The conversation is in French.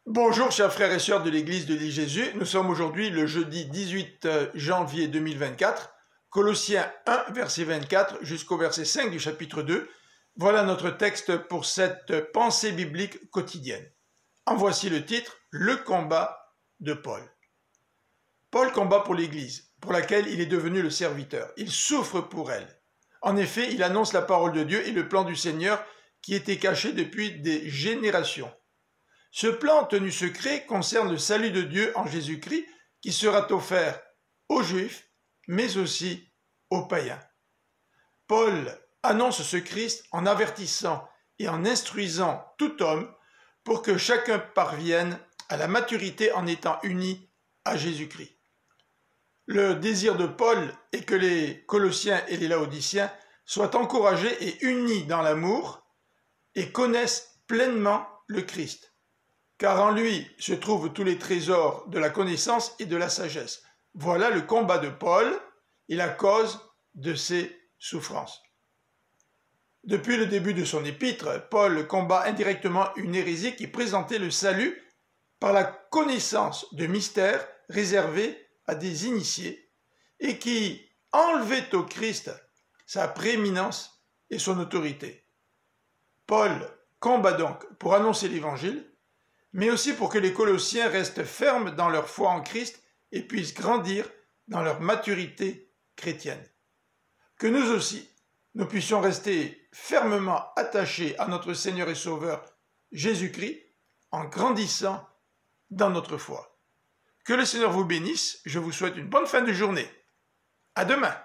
Bonjour chers frères et sœurs de l'église de l'île Jésus, nous sommes aujourd'hui le jeudi 18 janvier 2024, Colossiens 1 verset 24 jusqu'au verset 5 du chapitre 2. Voilà notre texte pour cette pensée biblique quotidienne. En voici le titre, le combat de Paul. Paul combat pour l'église, pour laquelle il est devenu le serviteur. Il souffre pour elle. En effet, il annonce la parole de Dieu et le plan du Seigneur qui était caché depuis des générations. Ce plan tenu secret concerne le salut de Dieu en Jésus-Christ qui sera offert aux Juifs, mais aussi aux païens. Paul annonce ce Christ en avertissant et en instruisant tout homme pour que chacun parvienne à la maturité en étant uni à Jésus-Christ. Le désir de Paul est que les Colossiens et les Laodiciens soient encouragés et unis dans l'amour et connaissent pleinement le Christ. Car en lui se trouvent tous les trésors de la connaissance et de la sagesse. Voilà le combat de Paul et la cause de ses souffrances. Depuis le début de son épître, Paul combat indirectement une hérésie qui présentait le salut par la connaissance de mystères réservés à des initiés et qui enlevait au Christ sa prééminence et son autorité. Paul combat donc pour annoncer l'évangile, mais aussi pour que les Colossiens restent fermes dans leur foi en Christ et puissent grandir dans leur maturité chrétienne. Que nous aussi, nous puissions rester fermement attachés à notre Seigneur et Sauveur Jésus-Christ en grandissant dans notre foi. Que le Seigneur vous bénisse, je vous souhaite une bonne fin de journée. À demain!